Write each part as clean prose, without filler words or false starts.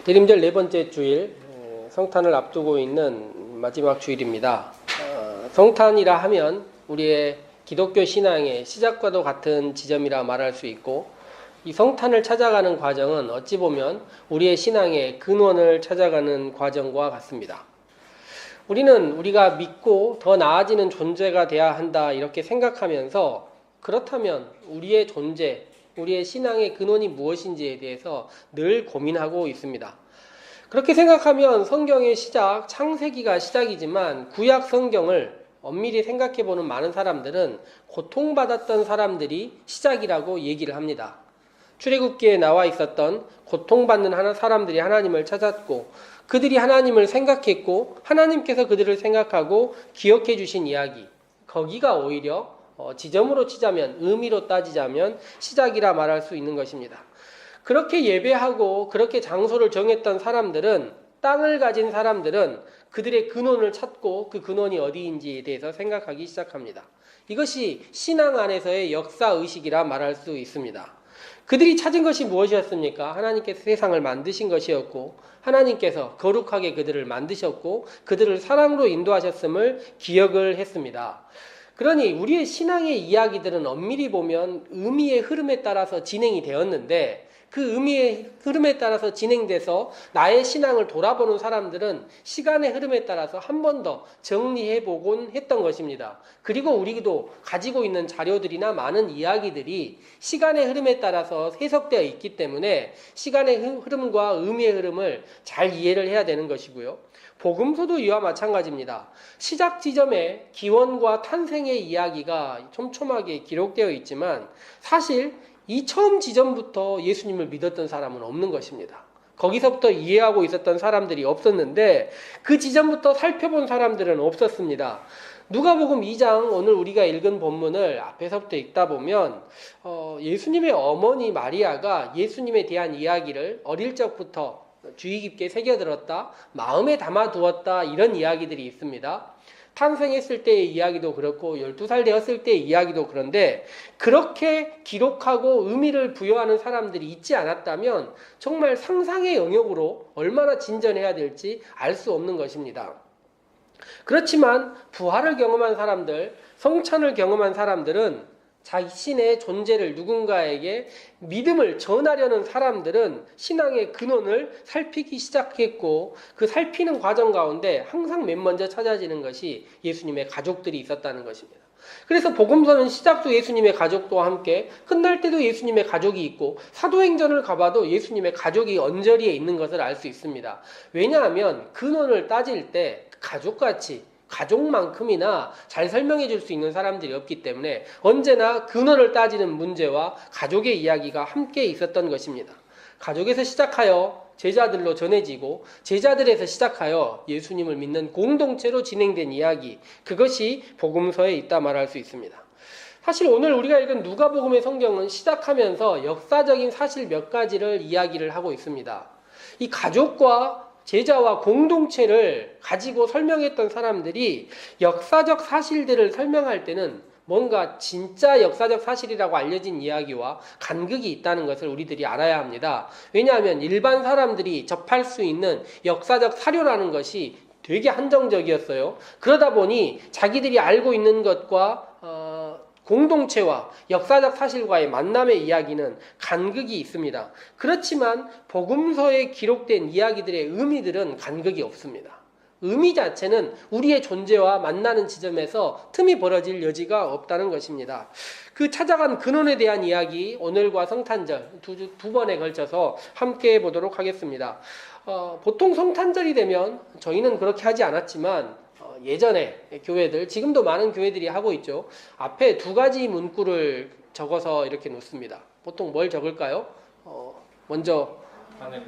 대림절 네 번째 주일, 성탄을 앞두고 있는 마지막 주일입니다. 성탄이라 하면 우리의 기독교 신앙의 시작과도 같은 지점이라 말할 수 있고, 이 성탄을 찾아가는 과정은 어찌 보면 우리의 신앙의 근원을 찾아가는 과정과 같습니다. 우리는 우리가 믿고 더 나아지는 존재가 돼야 한다 이렇게 생각하면서, 그렇다면 우리의 존재, 우리의 신앙의 근원이 무엇인지에 대해서 늘 고민하고 있습니다. 그렇게 생각하면 성경의 시작, 창세기가 시작이지만 구약 성경을 엄밀히 생각해보는 많은 사람들은 고통받았던 사람들이 시작이라고 얘기를 합니다. 출애굽기에 나와 있었던 고통받는 사람들이 하나님을 찾았고, 그들이 하나님을 생각했고, 하나님께서 그들을 생각하고 기억해 주신 이야기, 거기가 오히려 지점으로 치자면, 의미로 따지자면 시작이라 말할 수 있는 것입니다. 그렇게 예배하고 그렇게 장소를 정했던 사람들은, 땅을 가진 사람들은 그들의 근원을 찾고 그 근원이 어디인지에 대해서 생각하기 시작합니다. 이것이 신앙 안에서의 역사의식이라 말할 수 있습니다. 그들이 찾은 것이 무엇이었습니까? 하나님께서 세상을 만드신 것이었고, 하나님께서 거룩하게 그들을 만드셨고, 그들을 사랑으로 인도하셨음을 기억을 했습니다. 그러니 우리의 신앙의 이야기들은 엄밀히 보면 의미의 흐름에 따라서 진행이 되었는데, 그 의미의 흐름에 따라서 진행돼서 나의 신앙을 돌아보는 사람들은 시간의 흐름에 따라서 한 번 더 정리해보곤 했던 것입니다. 그리고 우리도 가지고 있는 자료들이나 많은 이야기들이 시간의 흐름에 따라서 해석되어 있기 때문에 시간의 흐름과 의미의 흐름을 잘 이해를 해야 되는 것이고요. 복음서도 이와 마찬가지입니다. 시작 지점에 기원과 탄생의 이야기가 촘촘하게 기록되어 있지만, 사실 이 처음 지점부터 예수님을 믿었던 사람은 없는 것입니다. 거기서부터 이해하고 있었던 사람들이 없었는데, 그 지점부터 살펴본 사람들은 없었습니다. 누가복음 2장, 오늘 우리가 읽은 본문을 앞에서부터 읽다 보면 예수님의 어머니 마리아가 예수님에 대한 이야기를 어릴 적부터 주의 깊게 새겨들었다, 마음에 담아두었다, 이런 이야기들이 있습니다. 탄생했을 때의 이야기도 그렇고 12살 되었을 때의 이야기도 그런데, 그렇게 기록하고 의미를 부여하는 사람들이 있지 않았다면 정말 상상의 영역으로 얼마나 진전해야 될지 알 수 없는 것입니다. 그렇지만 부활을 경험한 사람들, 성찬을 경험한 사람들은, 자신의 존재를 누군가에게 믿음을 전하려는 사람들은 신앙의 근원을 살피기 시작했고, 그 살피는 과정 가운데 항상 맨 먼저 찾아지는 것이 예수님의 가족들이 있었다는 것입니다. 그래서 복음서는 시작도 예수님의 가족과 함께, 끝날 때도 예수님의 가족이 있고, 사도행전을 가봐도 예수님의 가족이 언저리에 있는 것을 알 수 있습니다. 왜냐하면 근원을 따질 때 가족같이, 가족만큼이나 잘 설명해 줄 수 있는 사람들이 없기 때문에 언제나 근원을 따지는 문제와 가족의 이야기가 함께 있었던 것입니다. 가족에서 시작하여 제자들로 전해지고, 제자들에서 시작하여 예수님을 믿는 공동체로 진행된 이야기, 그것이 복음서에 있다 말할 수 있습니다. 사실 오늘 우리가 읽은 누가복음의 성경은 시작하면서 역사적인 사실 몇 가지를 이야기를 하고 있습니다. 이 가족과 제자와 공동체를 가지고 설명했던 사람들이 역사적 사실들을 설명할 때는 뭔가 진짜 역사적 사실이라고 알려진 이야기와 간극이 있다는 것을 우리들이 알아야 합니다. 왜냐하면 일반 사람들이 접할 수 있는 역사적 사료라는 것이 되게 한정적이었어요. 그러다 보니 자기들이 알고 있는 것과 공동체와 역사적 사실과의 만남의 이야기는 간극이 있습니다. 그렇지만 복음서에 기록된 이야기들의 의미들은 간극이 없습니다. 의미 자체는 우리의 존재와 만나는 지점에서 틈이 벌어질 여지가 없다는 것입니다. 그 찾아간 근원에 대한 이야기, 오늘과 성탄절 두 번에 걸쳐서 함께 해보도록 하겠습니다. 보통 성탄절이 되면, 저희는 그렇게 하지 않았지만 예전에 교회들, 지금도 많은 교회들이 하고 있죠. 앞에 두 가지 문구를 적어서 이렇게 놓습니다. 보통 뭘 적을까요? 먼저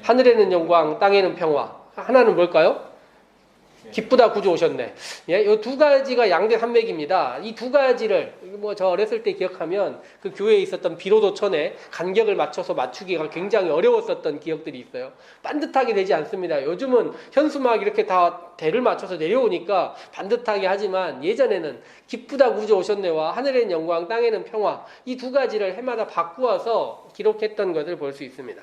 하늘에는 영광, 땅에는 평화. 하나는 뭘까요? 기쁘다 구주 오셨네. 예, 이 두 가지가 양대 산맥입니다. 이 두 가지를 저 어렸을 때 기억하면 그 교회에 있었던 비로도천에 간격을 맞춰서 맞추기가 굉장히 어려웠었던 기억들이 있어요. 반듯하게 되지 않습니다. 요즘은 현수막 이렇게 다 대를 맞춰서 내려오니까 반듯하게 하지만, 예전에는 기쁘다 구주 오셨네와 하늘에는 영광, 땅에는 평화, 이 두 가지를 해마다 바꾸어서 기록했던 것을 볼 수 있습니다.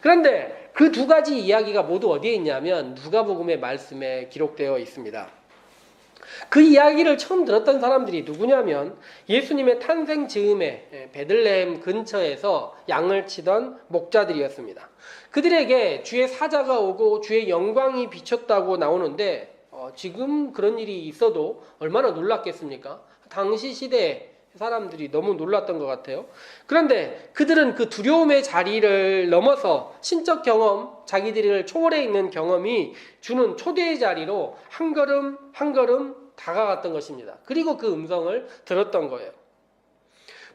그런데 그 두 가지 이야기가 모두 어디에 있냐면 누가복음의 말씀에 기록되어 있습니다. 그 이야기를 처음 들었던 사람들이 누구냐면 예수님의 탄생 즈음에 베들레헴 근처에서 양을 치던 목자들이었습니다. 그들에게 주의 사자가 오고 주의 영광이 비쳤다고 나오는데 지금 그런 일이 있어도 얼마나 놀랐겠습니까? 당시 시대에 사람들이 너무 놀랐던 것 같아요. 그런데 그들은 그 두려움의 자리를 넘어서 신적 경험, 자기들을 초월해 있는 경험이 주는 초대의 자리로 한 걸음 한 걸음 다가갔던 것입니다. 그리고 그 음성을 들었던 거예요.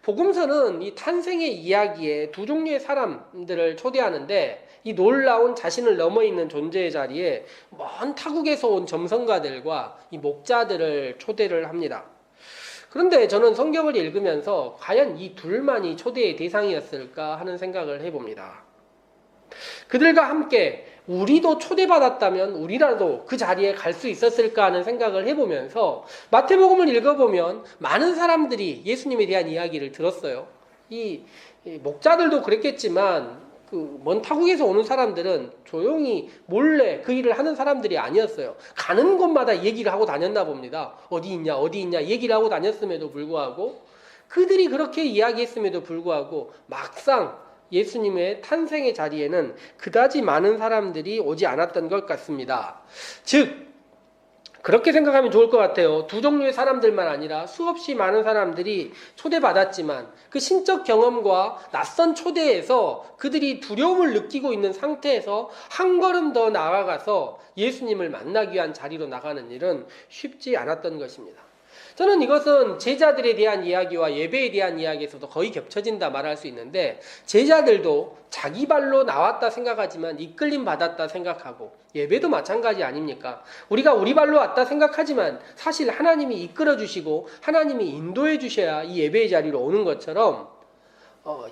복음서는 이 탄생의 이야기에 두 종류의 사람들을 초대하는데 이 놀라운 자신을 넘어 있는 존재의 자리에 먼 타국에서 온 점성가들과 이 목자들을 초대를 합니다. 그런데 저는 성경을 읽으면서 과연 이 둘만이 초대의 대상이었을까 하는 생각을 해봅니다. 그들과 함께 우리도 초대받았다면 우리라도 그 자리에 갈 수 있었을까 하는 생각을 해보면서 마태복음을 읽어보면 많은 사람들이 예수님에 대한 이야기를 들었어요. 이 목자들도 그랬겠지만 그 먼 타국에서 오는 사람들은 조용히 몰래 그 일을 하는 사람들이 아니었어요. 가는 곳마다 얘기를 하고 다녔나 봅니다. 어디 있냐 어디 있냐 얘기를 하고 다녔음에도 불구하고 그들이 그렇게 이야기했음에도 불구하고 막상 예수님의 탄생의 자리에는 그다지 많은 사람들이 오지 않았던 것 같습니다. 즉 그렇게 생각하면 좋을 것 같아요. 두 종류의 사람들만 아니라 수없이 많은 사람들이 초대받았지만 그 신적 경험과 낯선 초대에서 그들이 두려움을 느끼고 있는 상태에서 한 걸음 더 나아가서 예수님을 만나기 위한 자리로 나가는 일은 쉽지 않았던 것입니다. 저는 이것은 제자들에 대한 이야기와 예배에 대한 이야기에서도 거의 겹쳐진다 말할 수 있는데 제자들도 자기 발로 나왔다 생각하지만 이끌림 받았다 생각하고 예배도 마찬가지 아닙니까? 우리가 우리 발로 왔다 생각하지만 사실 하나님이 이끌어 주시고 하나님이 인도해 주셔야 이 예배의 자리로 오는 것처럼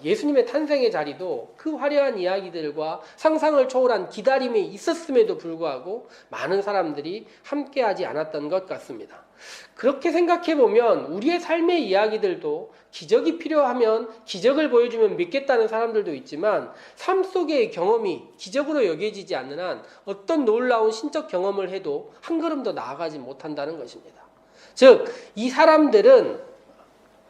예수님의 탄생의 자리도 그 화려한 이야기들과 상상을 초월한 기다림이 있었음에도 불구하고 많은 사람들이 함께하지 않았던 것 같습니다. 그렇게 생각해보면 우리의 삶의 이야기들도 기적이 필요하면 기적을 보여주면 믿겠다는 사람들도 있지만 삶 속의 경험이 기적으로 여겨지지 않는 한 어떤 놀라운 신적 경험을 해도 한 걸음 더 나아가지 못한다는 것입니다. 즉, 이 사람들은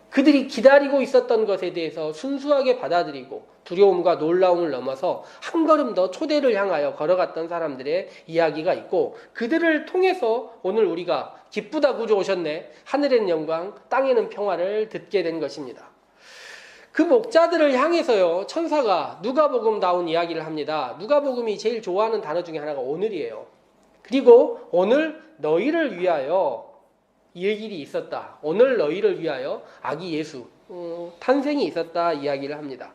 그들이 기다리고 있었던 것에 대해서 순수하게 받아들이고 두려움과 놀라움을 넘어서 한 걸음 더 초대를 향하여 걸어갔던 사람들의 이야기가 있고 그들을 통해서 오늘 우리가 기쁘다 구주 오셨네 하늘에는 영광 땅에는 평화를 듣게 된 것입니다. 그 목자들을 향해서요 천사가 누가복음다운 이야기를 합니다. 누가복음이 제일 좋아하는 단어 중에 하나가 오늘이에요. 그리고 오늘 너희를 위하여 이 일이 있었다. 오늘 너희를 위하여 아기 예수 탄생이 있었다 이야기를 합니다.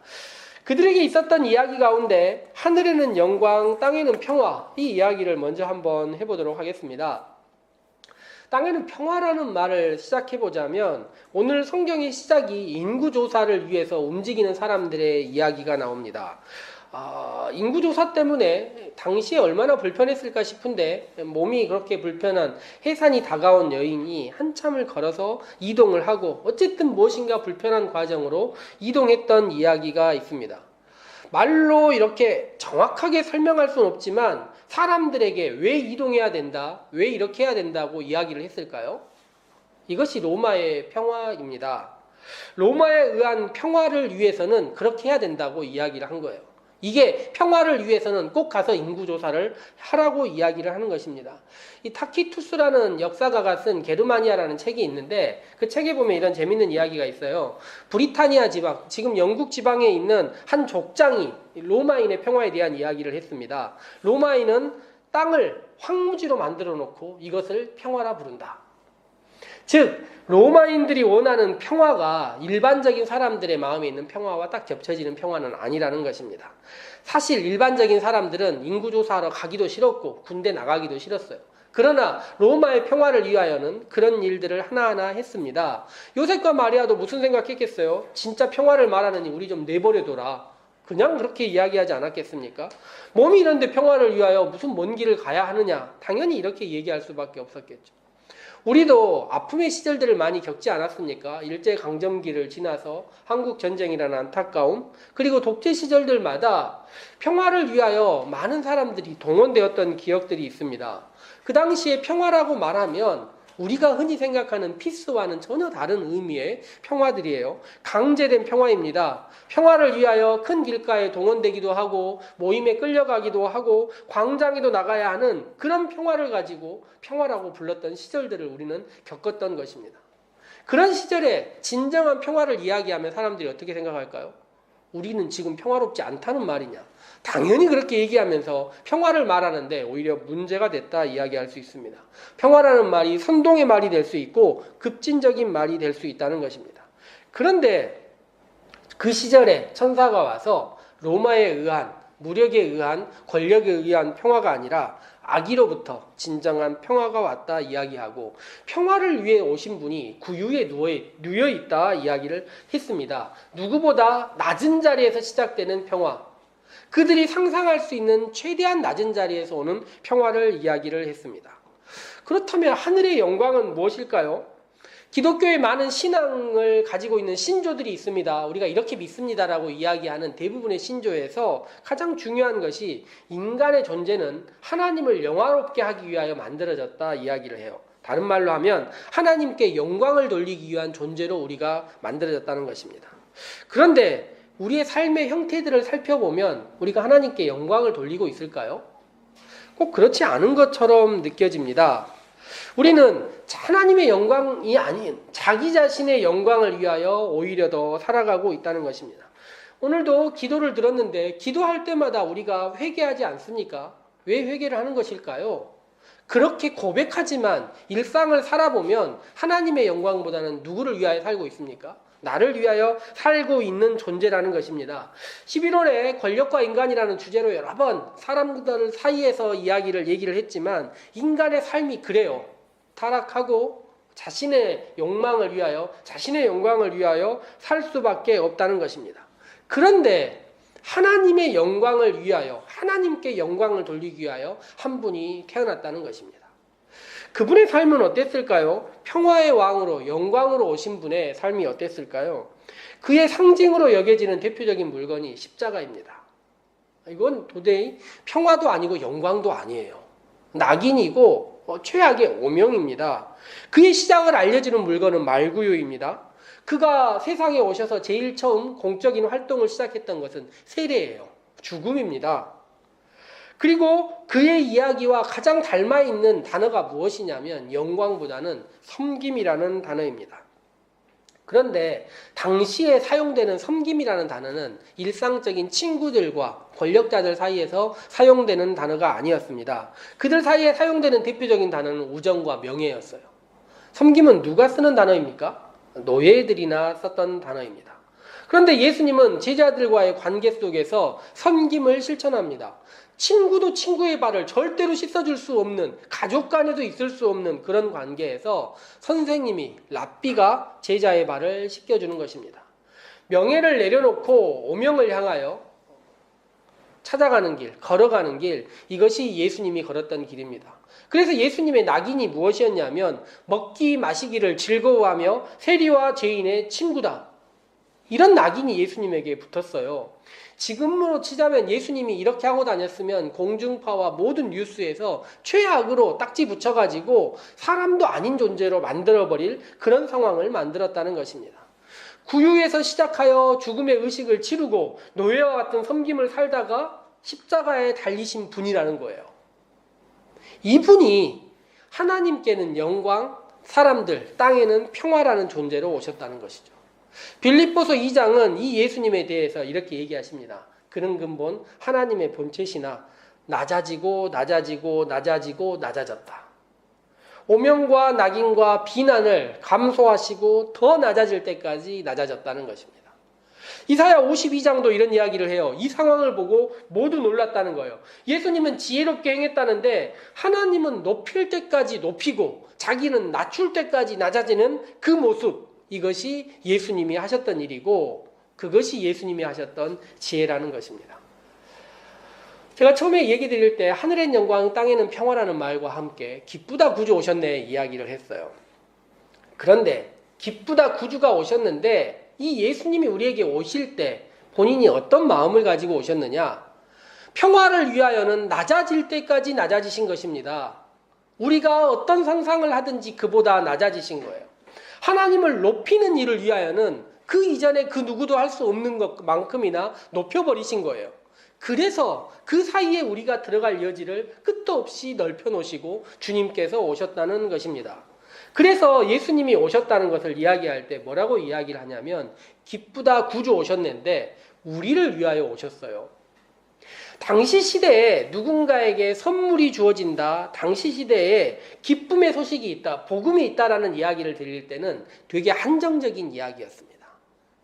그들에게 있었던 이야기 가운데 하늘에는 영광, 땅에는 평화 이 이야기를 먼저 한번 해보도록 하겠습니다. 땅에는 평화라는 말을 시작해보자면 오늘 성경의 시작이 인구조사를 위해서 움직이는 사람들의 이야기가 나옵니다. 인구조사 때문에 당시에 얼마나 불편했을까 싶은데 몸이 그렇게 불편한 해산이 다가온 여인이 한참을 걸어서 이동을 하고 어쨌든 무엇인가 불편한 과정으로 이동했던 이야기가 있습니다. 말로 이렇게 정확하게 설명할 수는 없지만 사람들에게 왜 이동해야 된다, 왜 이렇게 해야 된다고 이야기를 했을까요? 이것이 로마의 평화입니다. 로마에 의한 평화를 위해서는 그렇게 해야 된다고 이야기를 한 거예요. 이게 평화를 위해서는 꼭 가서 인구조사를 하라고 이야기를 하는 것입니다. 이 타키투스라는 역사가가 쓴 게르마니아라는 책이 있는데 그 책에 보면 이런 재밌는 이야기가 있어요. 브리타니아 지방, 지금 영국 지방에 있는 한 족장이 로마인의 평화에 대한 이야기를 했습니다. 로마인은 땅을 황무지로 만들어 놓고 이것을 평화라 부른다. 즉 로마인들이 원하는 평화가 일반적인 사람들의 마음에 있는 평화와 딱 겹쳐지는 평화는 아니라는 것입니다. 사실 일반적인 사람들은 인구조사하러 가기도 싫었고 군대 나가기도 싫었어요. 그러나 로마의 평화를 위하여는 그런 일들을 하나하나 했습니다. 요셉과 마리아도 무슨 생각했겠어요? 진짜 평화를 말하느니 우리 좀 내버려둬라. 그냥 그렇게 이야기하지 않았겠습니까? 몸이 이런데 평화를 위하여 무슨 먼 길을 가야 하느냐? 당연히 이렇게 얘기할 수밖에 없었겠죠. 우리도 아픔의 시절들을 많이 겪지 않았습니까? 일제강점기를 지나서 한국전쟁이라는 안타까움, 그리고 독재 시절들마다 평화를 위하여 많은 사람들이 동원되었던 기억들이 있습니다. 그 당시에 평화라고 말하면 우리가 흔히 생각하는 피스와는 전혀 다른 의미의 평화들이에요. 강제된 평화입니다. 평화를 위하여 큰 길가에 동원되기도 하고 모임에 끌려가기도 하고 광장에도 나가야 하는 그런 평화를 가지고 평화라고 불렀던 시절들을 우리는 겪었던 것입니다. 그런 시절에 진정한 평화를 이야기하면 사람들이 어떻게 생각할까요? 우리는 지금 평화롭지 않다는 말이냐? 당연히 그렇게 얘기하면서 평화를 말하는데 오히려 문제가 됐다 이야기할 수 있습니다. 평화라는 말이 선동의 말이 될 수 있고 급진적인 말이 될 수 있다는 것입니다. 그런데 그 시절에 천사가 와서 로마에 의한, 무력에 의한, 권력에 의한 평화가 아니라 악의로부터 진정한 평화가 왔다 이야기하고 평화를 위해 오신 분이 구유에 누워 있다 이야기를 했습니다. 누구보다 낮은 자리에서 시작되는 평화, 그들이 상상할 수 있는 최대한 낮은 자리에서 오는 평화를 이야기를 했습니다. 그렇다면 하늘의 영광은 무엇일까요? 기독교의 많은 신앙을 가지고 있는 신조들이 있습니다. 우리가 이렇게 믿습니다라고 이야기하는 대부분의 신조에서 가장 중요한 것이 인간의 존재는 하나님을 영화롭게 하기 위하여 만들어졌다 이야기를 해요. 다른 말로 하면 하나님께 영광을 돌리기 위한 존재로 우리가 만들어졌다는 것입니다. 그런데 우리의 삶의 형태들을 살펴보면 우리가 하나님께 영광을 돌리고 있을까요? 꼭 그렇지 않은 것처럼 느껴집니다. 우리는 하나님의 영광이 아닌 자기 자신의 영광을 위하여 오히려 더 살아가고 있다는 것입니다. 오늘도 기도를 들었는데 기도할 때마다 우리가 회개하지 않습니까? 왜 회개를 하는 것일까요? 그렇게 고백하지만 일상을 살아보면 하나님의 영광보다는 누구를 위하여 살고 있습니까? 나를 위하여 살고 있는 존재라는 것입니다. 11월에 권력과 인간이라는 주제로 여러 번 사람들 사이에서 얘기를 했지만 인간의 삶이 그래요. 타락하고 자신의 욕망을 위하여, 자신의 영광을 위하여 살 수밖에 없다는 것입니다. 그런데 하나님의 영광을 위하여, 하나님께 영광을 돌리기 위하여 한 분이 태어났다는 것입니다. 그분의 삶은 어땠을까요? 평화의 왕으로, 영광으로 오신 분의 삶이 어땠을까요? 그의 상징으로 여겨지는 대표적인 물건이 십자가입니다. 이건 도저히 평화도 아니고 영광도 아니에요. 낙인이고 최악의 오명입니다. 그의 시작을 알려주는 물건은 말구유입니다. 그가 세상에 오셔서 제일 처음 공적인 활동을 시작했던 것은 세례예요. 죽음입니다. 그리고 그의 이야기와 가장 닮아있는 단어가 무엇이냐면 영광보다는 섬김이라는 단어입니다. 그런데 당시에 사용되는 섬김이라는 단어는 일상적인 친구들과 권력자들 사이에서 사용되는 단어가 아니었습니다. 그들 사이에 사용되는 대표적인 단어는 우정과 명예였어요. 섬김은 누가 쓰는 단어입니까? 노예들이나 썼던 단어입니다. 그런데 예수님은 제자들과의 관계 속에서 섬김을 실천합니다. 친구도 친구의 발을 절대로 씻어줄 수 없는, 가족 간에도 있을 수 없는 그런 관계에서 선생님이, 랍비가 제자의 발을 씻겨주는 것입니다. 명예를 내려놓고 오명을 향하여 찾아가는 길, 걸어가는 길, 이것이 예수님이 걸었던 길입니다. 그래서 예수님의 낙인이 무엇이었냐면 먹기 마시기를 즐거워하며 세리와 죄인의 친구다. 이런 낙인이 예수님에게 붙었어요. 지금으로 치자면 예수님이 이렇게 하고 다녔으면 공중파와 모든 뉴스에서 최악으로 딱지 붙여가지고 사람도 아닌 존재로 만들어버릴 그런 상황을 만들었다는 것입니다. 구유에서 시작하여 죽음의 의식을 치르고 노예와 같은 섬김을 살다가 십자가에 달리신 분이라는 거예요. 이분이 하나님께는 영광, 사람들, 땅에는 평화라는 존재로 오셨다는 것이죠. 빌립보서 2장은 이 예수님에 대해서 이렇게 얘기하십니다. 그는 근본 하나님의 본체시나 낮아지고 낮아지고 낮아지고 낮아졌다. 오명과 낙인과 비난을 감소하시고 더 낮아질 때까지 낮아졌다는 것입니다. 이사야 52장도 이런 이야기를 해요. 이 상황을 보고 모두 놀랐다는 거예요. 예수님은 지혜롭게 행했다는데 하나님은 높일 때까지 높이고 자기는 낮출 때까지 낮아지는 그 모습, 이것이 예수님이 하셨던 일이고 그것이 예수님이 하셨던 지혜라는 것입니다. 제가 처음에 얘기 드릴 때 하늘엔 영광 땅에는 평화라는 말과 함께 기쁘다 구주 오셨네 이야기를 했어요. 그런데 기쁘다 구주가 오셨는데 이 예수님이 우리에게 오실 때 본인이 어떤 마음을 가지고 오셨느냐? 평화를 위하여는 낮아질 때까지 낮아지신 것입니다. 우리가 어떤 상상을 하든지 그보다 낮아지신 거예요. 하나님을 높이는 일을 위하여는 그 이전에 그 누구도 할 수 없는 것만큼이나 높여버리신 거예요. 그래서 그 사이에 우리가 들어갈 여지를 끝도 없이 넓혀 놓으시고 주님께서 오셨다는 것입니다. 그래서 예수님이 오셨다는 것을 이야기할 때 뭐라고 이야기를 하냐면 기쁘다 구주 오셨는데 우리를 위하여 오셨어요. 당시 시대에 누군가에게 선물이 주어진다, 당시 시대에 기쁨의 소식이 있다, 복음이 있다라는 이야기를 드릴 때는 되게 한정적인 이야기였습니다.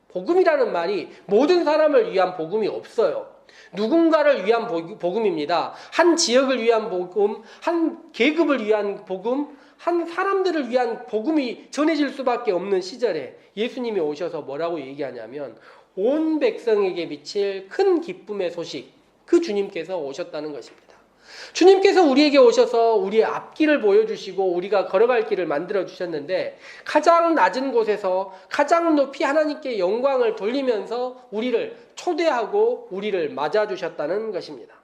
복음이라는 말이 모든 사람을 위한 복음이 없어요. 누군가를 위한 복음입니다. 한 지역을 위한 복음, 한 계급을 위한 복음, 한 사람들을 위한 복음이 전해질 수밖에 없는 시절에 예수님이 오셔서 뭐라고 얘기하냐면 온 백성에게 비칠 큰 기쁨의 소식, 그 주님께서 오셨다는 것입니다. 주님께서 우리에게 오셔서 우리의 앞길을 보여주시고 우리가 걸어갈 길을 만들어 주셨는데 가장 낮은 곳에서 가장 높이 하나님께 영광을 돌리면서 우리를 초대하고 우리를 맞아주셨다는 것입니다.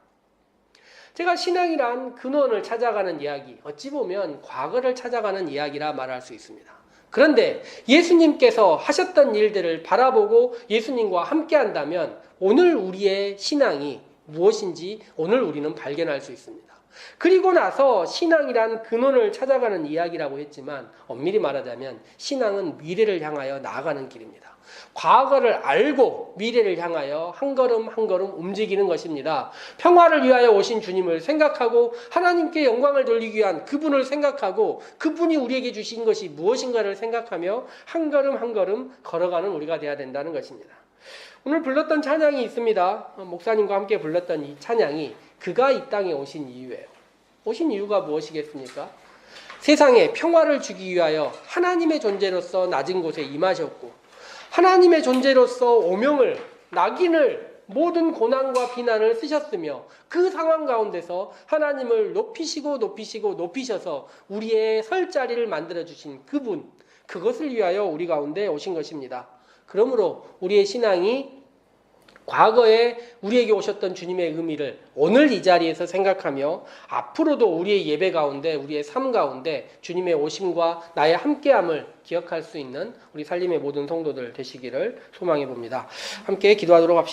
제가 신앙이란 근원을 찾아가는 이야기, 어찌 보면 과거를 찾아가는 이야기라 말할 수 있습니다. 그런데 예수님께서 하셨던 일들을 바라보고 예수님과 함께 한다면 오늘 우리의 신앙이 무엇인지 오늘 우리는 발견할 수 있습니다. 그리고 나서 신앙이란 근원을 찾아가는 이야기라고 했지만 엄밀히 말하자면 신앙은 미래를 향하여 나아가는 길입니다. 과거를 알고 미래를 향하여 한 걸음 한 걸음 움직이는 것입니다. 평화를 위하여 오신 주님을 생각하고 하나님께 영광을 돌리기 위한 그분을 생각하고 그분이 우리에게 주신 것이 무엇인가를 생각하며 한 걸음 한 걸음 걸어가는 우리가 되어야 된다는 것입니다. 오늘 불렀던 찬양이 있습니다. 목사님과 함께 불렀던 이 찬양이 그가 이 땅에 오신 이유예요. 오신 이유가 무엇이겠습니까? 세상에 평화를 주기 위하여 하나님의 존재로서 낮은 곳에 임하셨고 하나님의 존재로서 오명을, 낙인을, 모든 고난과 비난을 쓰셨으며 그 상황 가운데서 하나님을 높이시고 높이셔서 우리의 설 자리를 만들어주신 그분, 그것을 위하여 우리 가운데 오신 것입니다. 그러므로 우리의 신앙이 과거에 우리에게 오셨던 주님의 의미를 오늘 이 자리에서 생각하며 앞으로도 우리의 예배 가운데 우리의 삶 가운데 주님의 오심과 나의 함께함을 기억할 수 있는 우리 살림의 모든 성도들 되시기를 소망해 봅니다. 함께 기도하도록 합시다.